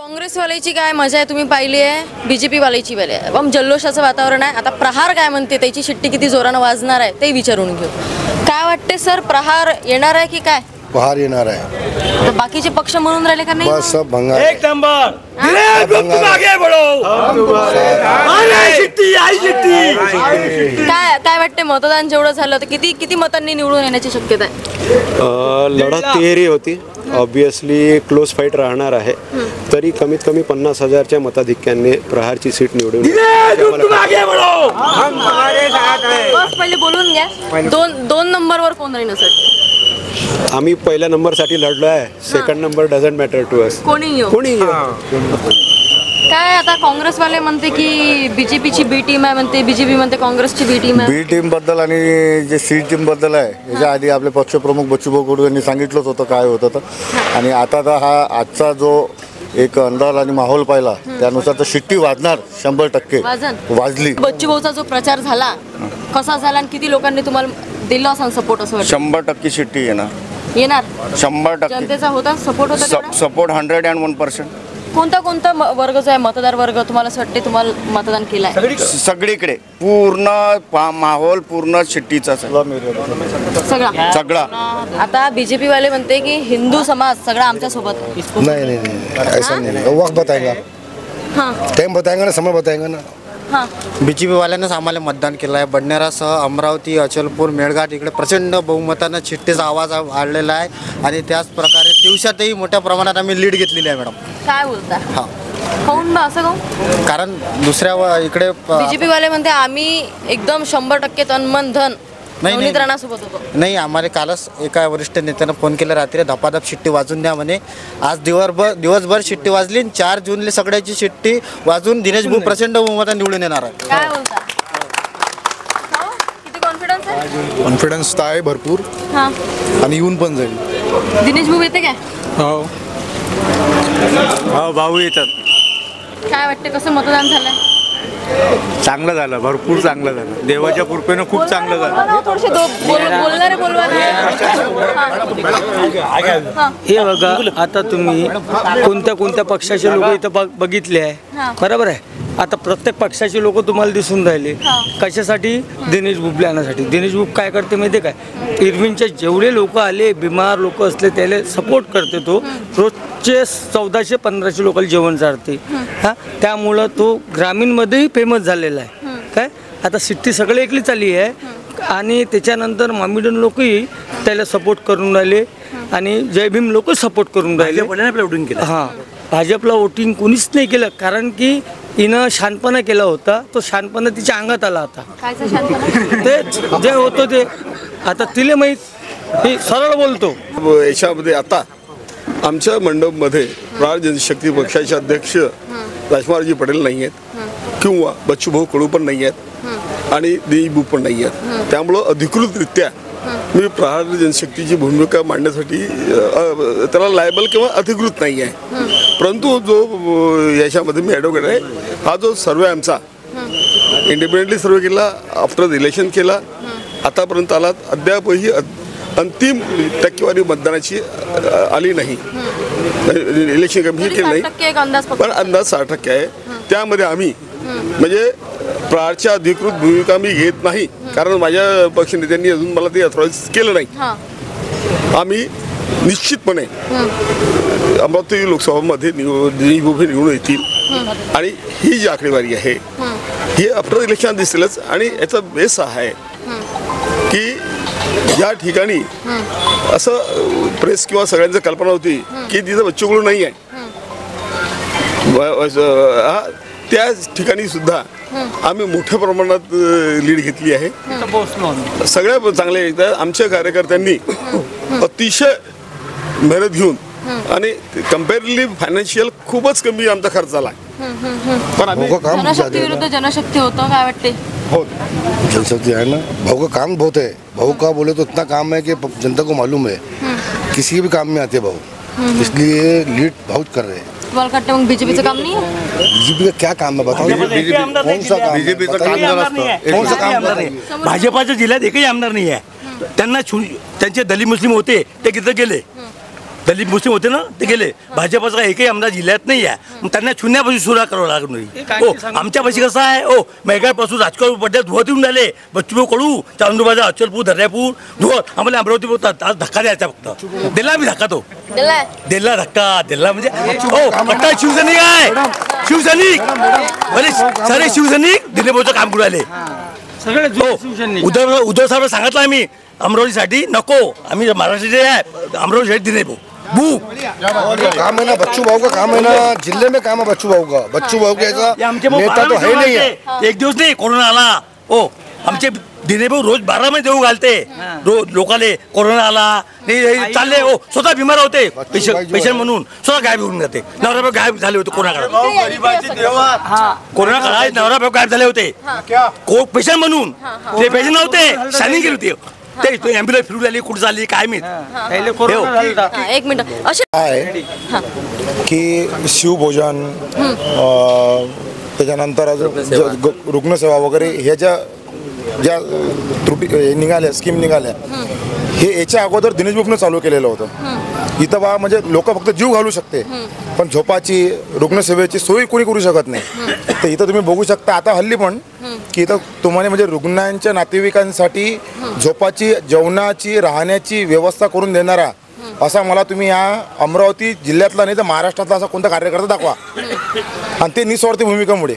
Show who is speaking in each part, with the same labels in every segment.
Speaker 1: काँग्रेसवाल्याची काय मजा आहे तुम्ही पाहिली आहे, बीजेपी वाल्याची वेळ आहे. पण जल्लोषाचं वातावरण आहे. आता प्रहार काय म्हणते, त्याची शिट्टी किती जोरानं वाजणार आहे ते विचारून घेऊ. काय वाटते सर, प्रहार येणार आहे की काय?
Speaker 2: प्रहार येणार आहे.
Speaker 1: तर बाकीचे पक्ष म्हणून राहिले का नाही?
Speaker 2: बस सब भंगार.
Speaker 3: एक नंबर तुम आगे बढ़ो.
Speaker 1: काय वाटते, मतदान जेवढं झालं तर किती मतांनी निवडून येण्याची शक्यता आहे?
Speaker 4: लढत तिहेरी होती. ऑब्विसली क्लोज फाईट राहणार आहे. तरी कमीत कमी 50,000च्या मताधिक्याने प्रहारची सीट निवडून
Speaker 1: पहिले बोलून घ्या. दोन नंबरवर कोण राहील सर?
Speaker 4: आम्ही पहिल्या नंबरसाठी लढलो आहे. Second number doesn't matter to us.
Speaker 1: कोणी काय आता काँग्रेसवाले म्हणते की बीजेपीची बी टीम आहे म्हणते, बीजेपी म्हणते काँग्रेसची बी टीम आहे.
Speaker 2: बी टीम बद्दल आणि जे सी टीम बद्दल आहे, याच्या आधी आपले पक्षप्रमुख बच्चूभाऊ कडू यांनी सांगितलंच होतं काय होतं तर. आणि आता तर हा आजचा जो एक अंदाज आणि माहोल पाहिला त्यानुसार तर शिट्टी वाजणार 100% वाजली.
Speaker 1: बच्चूभाऊचा जो प्रचार झाला कसा झाला आणि किती लोकांनी तुम्हाला दिला असा सपोर्ट? असं वाटतं
Speaker 5: 100% शिट्टी
Speaker 1: येणार.
Speaker 5: 100%
Speaker 1: जनतेचा होता सपोर्ट होता.
Speaker 5: सपोर्ट 101%.
Speaker 1: कोणता वर्ग जो आहे, मतदार वर्ग तुम्हाला असं वाटते तुम्हाला मतदान केलंय?
Speaker 5: सगळीकडे पूर्ण माहोल पूर्ण शिट्टीचा सगळा.
Speaker 1: आता बीजेपी वाले म्हणते की हिंदू समाज सगळा आमच्या सोबत.
Speaker 2: नहीं ऐसा नहीं. वक्त बताएगा, टाइम बताएगा ना, समय बताएगा ना.
Speaker 6: बीजेपी वाल्यानंच आम्हाला मतदान केलं आहे. बडनेरासह अमरावती, अचलपूर, मेळघाट इकडे प्रचंड बहुमतानं चिठ्ठीचा आवाज वाढलेला आहे. आणि त्याच प्रकारे दिवसातही मोठ्या प्रमाणात आम्ही लीड घेतलेली आहे. मॅडम
Speaker 1: काय बोलता? काऊन बा असं काऊन?
Speaker 6: कारण दुसऱ्या इकडे
Speaker 1: बीजेपी वाले म्हणते आम्ही एकदम 100% तन मन धन नवनीत राणासोबत होतो.
Speaker 6: नाही, आम्हाला कालच एका वरिष्ठ नेत्यानं फोन केला रात्री, धपाधप शिट्टी वाजून द्या म्हणे. आज दिवसभर शिट्टी वाजली. 4 जूनला सगळ्याची शिट्टी वाजून दिनेश भाऊ प्रचंड बहुमताने निवडून येणार आहे.
Speaker 1: काय बोलता? किती कॉन्फिडन्स आहे?
Speaker 2: कॉन्फिडन्स तर आहे भरपूर आणि येऊन पण जाईल.
Speaker 1: दिनेश भाऊ येते काय?
Speaker 3: हो भाऊ येतात.
Speaker 1: काय वाटते, कसं मतदान झालंय?
Speaker 3: चांगलं झालं, भरपूर चांगलं झालं. देवाच्या कृपेनं खूप चांगलं झालं.
Speaker 1: थोडेसे बोलणारे बोलवा.
Speaker 7: हे बघा, आता तुम्ही कोणत्या पक्षाचे लोक इथं बघितले आहे, बरोबर आहे. आता प्रत्येक पक्षाचे लोक तुम्हाला दिसून राहिले. कशासाठी? दिनेश बुबले आणण्यासाठी. दिनेश बुब काय करते माहिती आहे काय? इरविनचे जेवढे लोक आले, बिमार लोक असले त्याला सपोर्ट करते. तो रोजचे 1400-1500 लोकांना जेवण चालते. त्यामुळं तो ग्रामीणमध्येही फेमस झालेला आहे. काय आता सिट्टी सगळे एकली चालली आहे. आणि त्याच्यानंतर मामिडन लोकही त्याला सपोर्ट करून राहिले आणि जय भीम लोक सपोर्ट करून राहिले. भाजपला वोटिंग कोणीच नाही केलं, कारण की हिनं शानपणा केला होता. तो शानपणा तिच्या अंगात आला होता. ते जे होतं ते आता तिला माहीत. हे सरळ बोलतो.
Speaker 8: याच्यामध्ये आता आमच्या मंडपमध्ये प्रहार जनशक्ती पक्षाचे अध्यक्ष राजकुमारजी पटेल नाही आहेत किंवा बच्चूभाऊ कडू पण नाही आहेत आणि दिनेश पण नाही आहेत. त्यामुळं अधिकृतरित्या मी प्रहार जनशक्तीची भूमिका मांडण्यासाठी त्याला लायबल किंवा अधिकृत नाही आहे. परंतु जो याच्यामध्ये मी ॲडव्होकेट आहे, हा जो सर्वे आमचा इंडिपेंडेंटली सर्वे केला, आफ्टर इलेक्शन केला, आतापर्यंत आला, अद्यापही अंतिम टक्केवारी मतदानाची आली नाही. इलेक्शन कमिशन केलं नाही, पण अंदाज 60% आहे. त्यामध्ये आम्ही म्हणजे प्रहारच्या अधिकृत भूमिका मी घेत नाही, कारण माझ्या पक्षनेत्यांनी अजून मला ते ऑथराईज केलं नाही. आम्ही निश्चितपणे अमरावती लोकसभामध्ये दिनेश बुबे निवडून येतील आणि ही जी आकडेवारी आहे ही आफ्टर इलेक्शन दिसेलच. आणि याचा बेस आहे की या ठिकाणी असं प्रेस किंवा सगळ्यांची कल्पना होती की तिथं बच्चूकडू नाही आहे. त्या ठिकाणी सुद्धा आम्ही मोठ्या प्रमाणात लीड घेतली आहे. सगळ्या चांगल्या आमच्या कार्यकर्त्यांनी अतिशय मेहनत घेऊन आणि कम्पॅरेटिव्हली फायनान्शियल खूपच कमी आमचा खर्च झाला.
Speaker 1: पण जनशक्ती विरुद्ध जनशक्ती होतं, काय वाटते?
Speaker 2: हो, जनशक्ति है ना. भाऊ का काम बहुत है. भाऊ का बोले तो इतना काम है कि जनता को मालूम है, किसी भी काम में आते भाऊ, इसलिए लीड बहुत कर रहे हैं.
Speaker 1: मग बीजेपीचं काम नाही आहे?
Speaker 2: बीजेपी का क्या काम है बताओ? कौन सा काम?
Speaker 3: बीजेपीचं काम भाजपाच्या जिल्ह्यात एकही आमदार नाही आहे. त्यांना त्यांचे दलित मुस्लिम होते ते तिथं गेले.
Speaker 9: दलित मुस्लिम होते ना ते गेले. भाजपचा एकही आमदार जिल्ह्यात नाही आहे. मग त्यांना शून्यापासून सुरुवात करावं लागणार. हो आमच्यापाशी कसं आहे हो मेघापासून राजकारण पड्यात धुवत येऊन राहिले. बच्चूभाऊ कडू चांदूबाजा अचलपूर दर्यापूर धुवत आम्हाला अमरावती बोलतात. आज धक्का द्यायचा फक्त दिला आम्ही धक्का तो दिला धक्का दिला म्हणजे हो कट्टा शिवसैनिक आहे शिवसैनिक म्हणजे सारे शिवसैनिक दिलीप भाऊचं काम करू राहिले
Speaker 7: सगळे
Speaker 9: उद्धव साहेब सांगितलं आम्ही अमरावतीसाठी नको आम्ही महाराष्ट्राचे आहे अमरावतीसाठी दिलीप भाऊ
Speaker 10: काम है ना बच्चू भाऊ का काम है ना जिले में काम है बच्चू भाऊ का बच्चू भाऊ के नेता तो है नहीं है.
Speaker 9: एक दिवस नाही कोरोना आला हो आमचे दिलीप भाऊ रोज 12 महिने देऊ घालते रोज लोकाले कोरोना आला नाही चालले हो स्वतः बिमार होते पेशंट म्हणून स्वतः गायब होऊन जाते. नवरा गायब झाले होते कोरोना काळात कोरोना काळात नवरा गायब झाले होते पेशंट म्हणून ते पेशंट नव्हते शायनिंग केली होती ते ॲम्ब्युलन्स फिरू लागली कुठे झाली काय माहित.
Speaker 1: एक मिनिट असे
Speaker 10: आहे की शिवभोजन त्याच्यानंतर रुग्णसेवा वगैरे ह्या ज्या त्रुटी निघाल्या स्कीम निघाल्या हे याच्या अगोदर दिनेश बुकनं चालू केलेलं होतं. इथं बा म्हणजे लोक फक्त जीव घालू शकते पण झोपाची रुग्णसेवेची सोयी कोणी करू शकत नाही. तर इथं तुम्ही बघू शकता आता हल्ली पण की इथं तुम्हाला म्हणजे रुग्णांच्या नातेवाईकांसाठी झोपाची जेवणाची राहण्याची व्यवस्था करून देणारा असा मला तुम्ही या अमरावती जिल्ह्यातला नाही तर महाराष्ट्रातला असा कोणता कार्यकर्ता दाखवा आणि ते निस्वार्थी भूमिकेमुळे.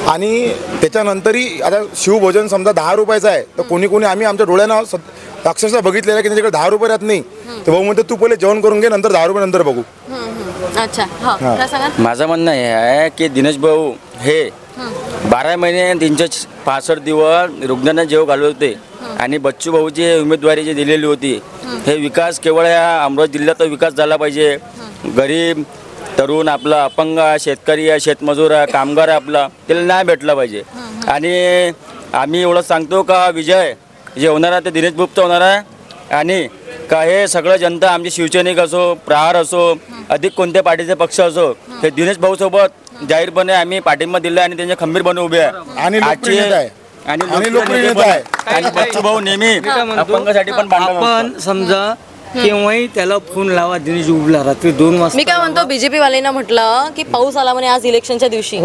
Speaker 10: आणि त्याच्यानंतरही आता शिवभोजन समजा 10 रुपयाचं आहे तर कोणी कोणी आम्ही आमच्या डोळ्यानं अक्षरशः बघितलेलं आहे की त्याच्याकडे 10 रुपये राहत नाही तर भाऊ म्हणते तू पहिले जेवण करून घे नंतर 10 रुपये नंतर बघू.
Speaker 1: अच्छा
Speaker 11: माझं म्हणणं हे आहे की दिनेश भाऊ हे 12 महिने 365 दिवस रुग्णांना जेव घालवते आणि बच्चू भाऊची उमेदवारी जी दिलेली होती हे विकास केवळ या अमरावती जिल्ह्यात विकास झाला पाहिजे. गरीब तरुण आपला अपंग शेतकरी आहे शेतमजूर आहे कामगार आहे आपला त्याला न्याय भेटला पाहिजे. आणि आम्ही एवढं सांगतो का विजय जे होणार आहे ते दिनेश भाऊचा होणार आहे आणि का हे सगळं जनता आमचे शिवसैनिक असो प्रहार असो अधिक कोणत्या पार्टीचे पक्ष असो हे दिनेश भाऊ सोबत जाहीरपणे आम्ही पाठिंबा दिला आणि त्यांच्या खंबीरपणे उभे आहे.
Speaker 10: आणि
Speaker 11: बच्चू भाऊ नेहमी अपंगासाठी पण
Speaker 7: आपण समजा केव्हाही त्याला फोन लावा दिनेश उभला रात्री 2 वाजता.
Speaker 1: मी काय म्हणतो बीजेपी वाल्यांना म्हटलं की पाऊस आला म्हणे आज इलेक्शनच्या दिवशी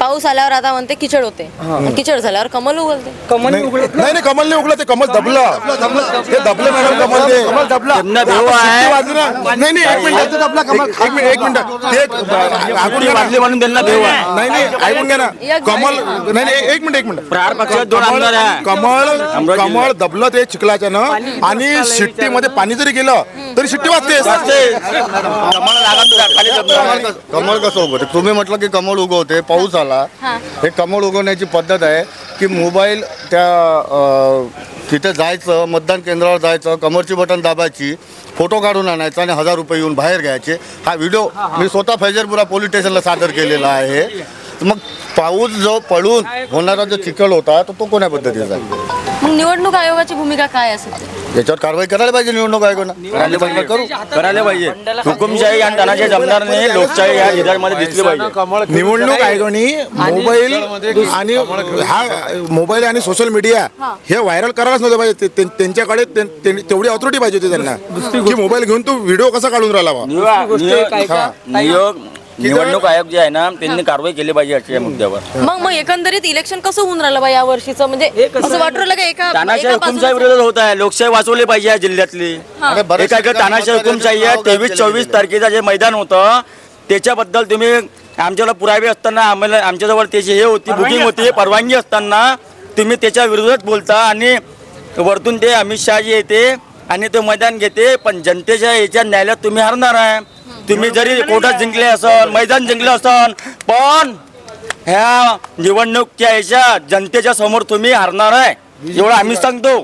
Speaker 1: पाऊस आल्यावर आता म्हणते किचड होते किचड झाल्यावर कमल उगलते.
Speaker 7: कमल
Speaker 10: नाही कमल नाही उगलं ते कमल दबलं ते दबलं मॅडम कमल दबला नाही नाही एक मिनिट
Speaker 11: वाजले म्हणून त्यांना भेव आहे.
Speaker 10: नाही ऐकून घ्या ना कमल नाही एक मिनिट
Speaker 11: प्रहार पक्षात 2 आमदार आहे.
Speaker 10: कमळ दबलं ते चिखलाच्यानं आणि शिट्टीमध्ये पाणी जरी गेलं तरी शिट्टी वाजते.
Speaker 2: कमळ कसं उगवते तुम्ही म्हटलं की कमळ उगवते पाऊस आला हे कमळ उगवण्याची पद्धत आहे की मोबाईल त्या तिथे जायचं मतदान केंद्रावर जायचं कमरची बटन दाबायची फोटो काढून आणायचा आणि 1000 रुपये येऊन बाहेर घ्यायचे. हा व्हिडिओ मी स्वतः फैजरपुरा पोलीस स्टेशनला सादर केलेला आहे. मग पाऊस जो पडून होणारा जो चिखल होता तो कोण्या पद्धतीचा
Speaker 1: मग निवडणूक आयोगाची भूमिका काय असेल
Speaker 2: याच्यावर कारवाई करायला पाहिजे निवडणूक आयोगानं
Speaker 11: करायला पाहिजे. हुकुमशाही आणि तानाशाही जमणार नाही लोकशाही या जिल्ह्यामध्ये दिसली पाहिजे.
Speaker 10: निवडणूक आयोगाने मोबाईल आणि सोशल मीडिया हे व्हायरल करायलाच नव्हतं पाहिजे. त्यांच्याकडे तेवढी ऑथॉरिटी पाहिजे होती त्यांना की मोबाईल घेऊन तू व्हिडिओ कसा काढून राहिला.
Speaker 11: निवडणूक आयोग जे आहे ना त्यांनी कारवाई केली पाहिजे या मुद्द्यावर.
Speaker 1: मग एकंदरीत इलेक्शन कसं होऊन राहिलं बा या वर्षीचं म्हणजे असं वाटू राहिलं का एका
Speaker 11: तानाशाही हुकुमशाही विरोधात होत आहे. लोकशाही वाचवली पाहिजे या जिल्ह्यातली. एका तानाशाही हुकुमशाही आहे. 23-24 तारखेचं जे मैदान होतं त्याच्याबद्दल तुम्ही आमच्याला पुरावे असताना आम्हाला आमच्याजवळ त्याची हे होती बुकिंग होती परवानगी असताना तुम्ही त्याच्या विरोधात बोलता आणि वरतून ते अमित शहाजी येते आणि ते मैदान घेते पण जनतेच्या याच्या न्यायालयात तुम्ही हरणार आहे. तुम्ही जरी कोर्टात जिंकले असन मैदान जिंकले असन पण ह्या निवडणूकच्या याच्या जनतेच्या समोर तुम्ही हरणार आहे एवढं आम्ही सांगतो.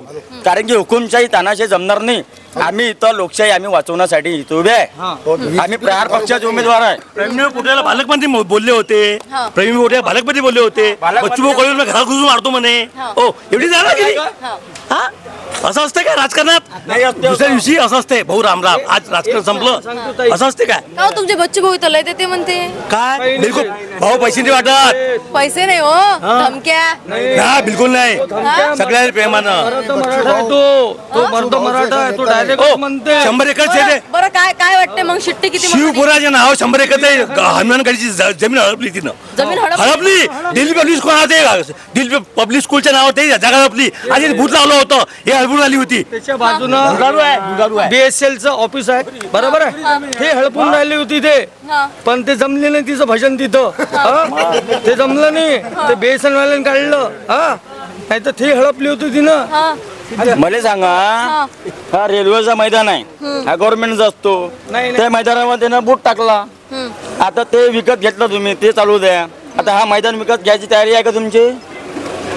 Speaker 11: कारण की हुकुमशाही तानाशाही जमणार नाही. आम्ही इथं लोकशाही आम्ही वाचवण्यासाठी इथं उभे आहे. आम्ही प्रहार पक्षाचे उमेदवार आहे.
Speaker 9: प्रवीण पोट्याला पालकमंत्री बोलले होते प्रवीण पोट्या पालकमंत्री बोलले होते बच्चू भाऊ घरात घुसून मारतो म्हणे हो एवढी झाला गेली. असं असते काय राजकारणात दुसऱ्या दिवशी असं असते भाऊ रामराम आज राजकारण संपलं असं असते काय.
Speaker 1: तुमचे बच्चे भाऊ इथं लय देते म्हणते
Speaker 9: काय बिलकुल भाऊ पैसे नाही वाटत
Speaker 1: पैसे नाही हो धमक्या
Speaker 9: ना बिलकुल नाही सगळ्या प्रेमानं
Speaker 7: तो मराठा आहे तो डायरेक्ट भाजप म्हणते
Speaker 9: 100 एकर शेत
Speaker 1: बरं काय वाटते मग शिट्टी किती मतांनी?
Speaker 9: शिवपुराचे नाव 100 एकर हनुमानगडची जमीन हडपली तिनं.
Speaker 1: जमीन
Speaker 9: हडपली. Delhi public school Delhi public स्कूलच्या नावावर ते जागा हडपली आणि भूत लावलं होतं हे हडपून आली होती.
Speaker 7: त्याच्या बाजूनं BSLचं ऑफिस आहे बरोबर आहे ते हडपून राहिली होती ते पण ते जमले नाही तिचं भजन तिथं ते जमलं नाही ते BSL वाल्याने काढलं नाही तर ते हडपली होती तिनं.
Speaker 11: मला सांगा हा रेल्वेचा मैदान आहे हा गव्हर्नमेंटचा असतो त्या मैदानावर त्यानं बूट टाकला आता ते विकत घेतलं तुम्ही ते चालू द्या. आता हा मैदान विकत घ्यायची तयारी आहे का तुमची?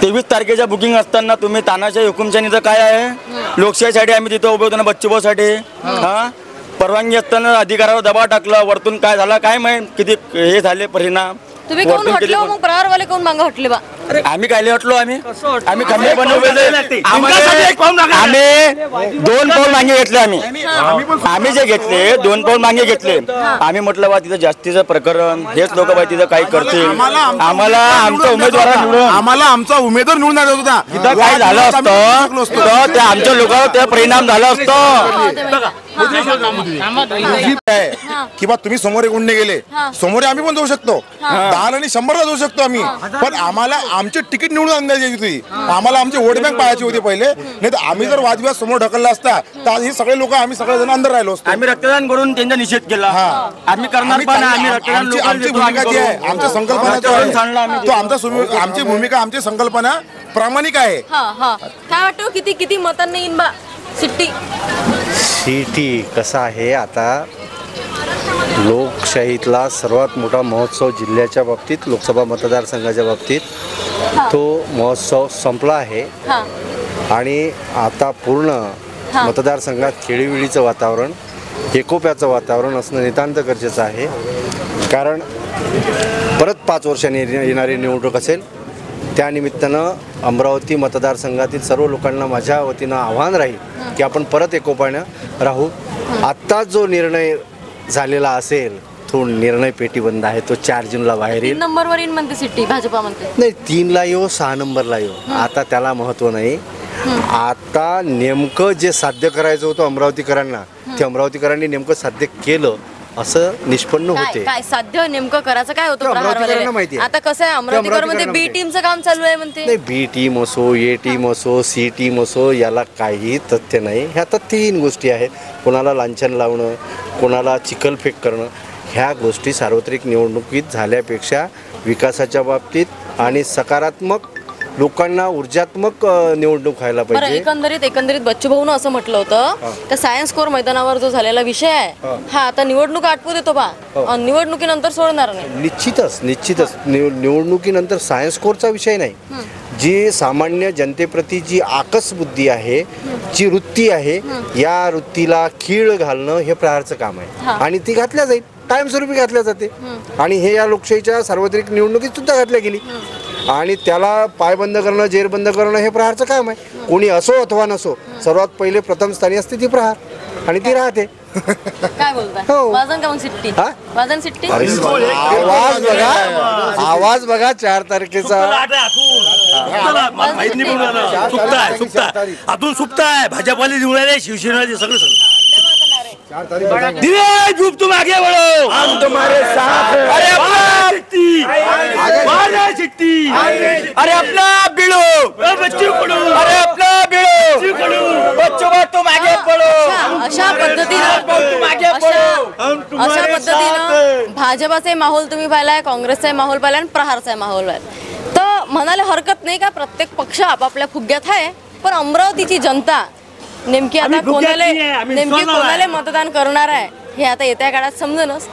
Speaker 11: 23 तारखेच्या बुकिंग असताना तुम्ही तानाशाही हुकुमशाहीचं काय आहे? लोकशाहीसाठी आम्ही तिथं उभे होतो ना बच्चूभाऊसाठी. हा परवानगी असताना अधिकारावर दबाव टाकला वरतून काय झाला काय माहित किती हे झाले परिणाम.
Speaker 1: तुम्ही कोण हटले हो मग प्रहारवाले कोण मागं हटले बा?
Speaker 11: आम्ही काय हटलो आम्ही खंबे बनवले आम्ही 2 पाऊल मागे घेतले आम्ही जे घेतले 2 पाऊल मागे घेतले आम्ही म्हटलं बा तिथं जास्तीचं प्रकरण हेच लोक बाई तिथं काही करतील आम्हाला आमचा उमेदवार निवडून आला होता तिथं काय झालं असतं तर त्या आमच्या लोकांवर त्या परिणाम झाला असतं.
Speaker 10: किंवा तुम्ही समोर गुंडे गेले समोर आम्ही पण जाऊ शकतो 10 आणि 100ला जाऊ शकतो आम्ही पण आम्हाला आमची तिकीट निवडून आणण्याची होती आम्हाला आमची वोट बँक पाहायची होती पहिले नाही तर आम्ही जर वादविवाद समोर ढकलला असता तर आज हे सगळे लोक आम्ही सगळेजण अंदर राहिलो असतो.
Speaker 11: आम्ही रक्तदान करून त्यांचा निषेध केला आम्ही करणार पण आम्ही रक्तदान
Speaker 10: आमची भूमिका जी आहे आमच्या संकल्पना तो आमची भूमिका आमची संकल्पना प्रामाणिक आहे.
Speaker 1: काय वाटतं किती किती मतांनी येईन बा
Speaker 12: सिटी कसं आहे आता लोकशाहीतला सर्वात मोठा महोत्सव जिल्ह्याच्या बाबतीत लोकसभा मतदारसंघाच्या बाबतीत तो महोत्सव संपला आहे आणि आता पूर्ण मतदारसंघात खेळीमेळीचं वातावरण एकोप्याचं वातावरण असणं नितांत गरजेचं आहे कारण परत 5 वर्षांनी येणारी निवडणूक असेल त्यानिमित्तानं अमरावती मतदारसंघातील सर्व लोकांना माझ्या वतीनं आव्हान राहील की आपण परत एकोप्यानं राहू. आत्ता जो निर्णय झालेला असेल तो निर्णय पेटीबंद आहे तो 4 जूनला बाहेर येईल.
Speaker 1: 3 नंबरवर येईन म्हणते सिटी भाजपा म्हणते
Speaker 12: नाही 3ला येऊ 6 नंबरला येऊ आता त्याला महत्त्व नाही. आता नेमकं जे साध्य करायचं होतं अमरावतीकरांना ते अमरावतीकरांनी नेमकं साध्य केलं असं निष्पन्न होते.
Speaker 1: काय साध्य नेमकं करायचं काय होतं प्रहारवाल्याला? आता कसं आहे अमरावतीमध्ये बी टीमचं काम चालू आहे म्हणते.
Speaker 12: नाही बी टीम असो ए टीम असो सी टीम असो याला काही तथ्य नाही. ह्या आता 3 गोष्टी आहेत कोणाला लांछन लावणं कोणाला चिखलफेक करणं ह्या गोष्टी सार्वत्रिक निवडणुकीत झाल्यापेक्षा विकासाच्या बाबतीत आणि सकारात्मक लोकांना ऊर्जात्मक निवडणूक व्हायला पाहिजे.
Speaker 1: एकंदरीत बच्चूभाऊनं असं म्हटलं होतं तर सायन्स कोर मैदानावर जो झालेला विषय आहे हा आता निवडणूक आटपू देतो बा निवडणुकीनंतर सोडणार नाही.
Speaker 12: निश्चितच निवडणुकीनंतर सायन्स कोरचा विषय नाही. जी सामान्य जनतेप्रती जी आकस बुद्धी आहे जी वृत्ती आहे या वृत्तीला खीळ घालणं हे प्रहारचं काम आहे आणि ती घातल्या जाईल कायमस्वरूपी घातल्या जाते आणि हे या लोकशाहीच्या सार्वत्रिक निवडणुकीत सुद्धा घातल्या गेली आणि त्याला पायबंद करणं जेरबंद करणं हे प्रहारचं काम आहे. कोणी असो अथवा नसो सर्वात पहिले प्रथम स्थानी असते ती प्रहार आणि ती राहते.
Speaker 1: काय बोलताय वाजन का मग सिट्टी वाजन सिट्टी
Speaker 12: आवाज बघा 4 तारखेचा
Speaker 9: आतून सुप्ताय भाजपाला निवडून आले शिवसेना सगळं तुम आगे बढ़ो हम तुम्हारे साथ अरे
Speaker 11: अरे अपना बिड़ो
Speaker 9: बच्चों पढ़ो
Speaker 11: अरे अपना बिड़ो बच्चों को तुम आगे बढ़ो
Speaker 1: अशा पद्धतीनं भाजपाचे माहोल तुम्ही पाहिलाय काँग्रेसचा माहोल पाहिलाय आणि प्रहारचा माहोल पाहिलाय तर म्हणायला हरकत नाही का प्रत्येक पक्ष आपापल्या फुग्यात आहे पण अमरावतीची जनता नेमकी आता कोणाला मतदान करणार आहे हे आता येत्या काळात समजेनच.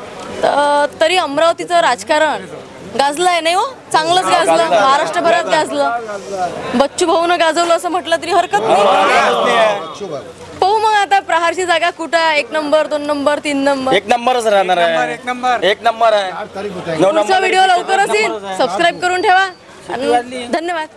Speaker 1: तरी अमरावतीचं राजकारण गाजलंय नाही हो चांगलंच गाजलं महाराष्ट्रभरात गाजलं बच्चू भाऊनं गाजवलं असं म्हटलं तरी हरकत नाही. पाहू मग आता प्रहारची जागा कुठं आहे 1 नंबर 2 नंबर 3 नंबर
Speaker 11: 1 नंबरच राहणार आहे 1 नंबर आहे.
Speaker 1: पुढचा व्हिडिओ लवकरच येईल सबस्क्राईब करून ठेवा आणि धन्यवाद.